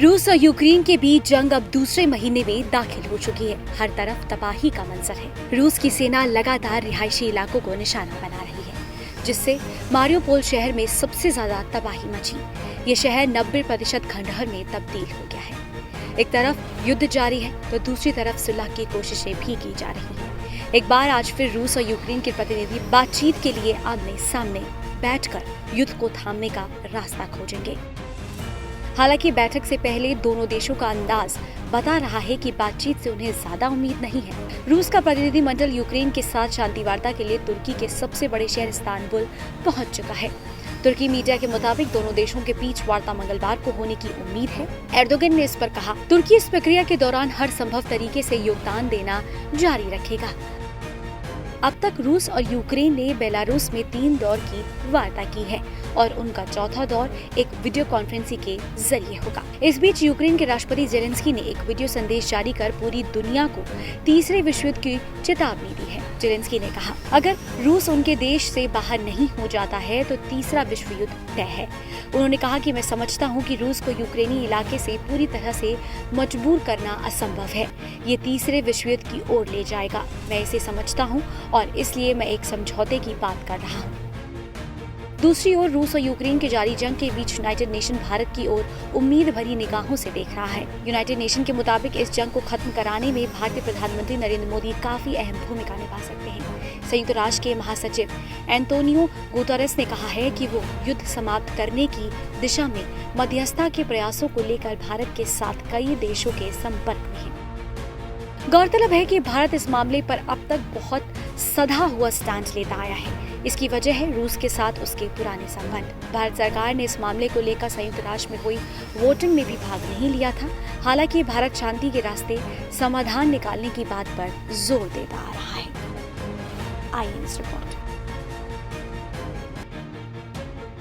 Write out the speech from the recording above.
रूस और यूक्रेन के बीच जंग अब दूसरे महीने में दाखिल हो चुकी है। हर तरफ तबाही का मंजर है। रूस की सेना लगातार रिहायशी इलाकों को निशाना बना रही है, जिससे मारियोपोल शहर में सबसे ज्यादा तबाही मची। ये शहर 90% खंडहर में तब्दील हो गया है। एक तरफ युद्ध जारी है तो दूसरी तरफ सुलह की कोशिशें भी की जा रही हैं। एक बार आज फिर रूस और यूक्रेन के प्रतिनिधि बातचीत के लिए आमने सामने बैठकर युद्ध को थामने का रास्ता खोजेंगे। हालांकि बैठक से पहले दोनों देशों का अंदाज बता रहा है कि बातचीत से उन्हें ज्यादा उम्मीद नहीं है। रूस का प्रतिनिधिमंडल यूक्रेन के साथ शांति वार्ता के लिए तुर्की के सबसे बड़े शहर इस्तांबुल पहुंच चुका है। तुर्की मीडिया के मुताबिक दोनों देशों के बीच वार्ता मंगलवार को होने की उम्मीद है। एर्दोगन ने इस पर कहा, तुर्की इस प्रक्रिया के दौरान हर संभव तरीके से योगदान देना जारी रखेगा। अब तक रूस और यूक्रेन ने बेलारूस में 3 दौर की वार्ता की है और उनका चौथा दौर एक वीडियो कॉन्फ्रेंसिंग के जरिए होगा। इस बीच यूक्रेन के राष्ट्रपति जेलेंस्की ने एक वीडियो संदेश जारी कर पूरी दुनिया को तीसरे विश्व युद्ध की चेतावनी दी है। जेलेंस्की ने कहा, अगर रूस उनके देश से बाहर नहीं हो जाता है तो तीसरा विश्व युद्ध तय है। उन्होंने कहा कि मैं समझता हूं कि रूस को यूक्रेनी इलाके से पूरी तरह से मजबूर करना असंभव है। ये तीसरे विश्व युद्ध की ओर ले जाएगा। मैं इसे समझता हूं और इसलिए मैं एक समझौते की बात कर रहा हूं। दूसरी ओर रूस और यूक्रेन के जारी जंग के बीच यूनाइटेड नेशन भारत की ओर उम्मीद भरी निगाहों से देख रहा है। यूनाइटेड नेशन के मुताबिक इस जंग को खत्म कराने में भारतीय प्रधानमंत्री नरेंद्र मोदी काफी अहम भूमिका निभा सकते हैं। संयुक्त राष्ट्र के महासचिव एंटोनियो गुतेरेस ने कहा है कि वो युद्ध समाप्त करने की दिशा में मध्यस्थता के प्रयासों को लेकर भारत के साथ कई देशों के संपर्क में है। गौरतलब है कि भारत इस मामले पर अब तक बहुत सधा हुआ स्टैंड लेता आया है। इसकी वजह है रूस के साथ उसके पुराने संबंध। भारत सरकार ने इस मामले को लेकर संयुक्त राष्ट्र में हुई वोटिंग में भी भाग नहीं लिया था। हालांकि भारत शांति के रास्ते समाधान निकालने की बात पर जोर देता आ रहा है। I news report.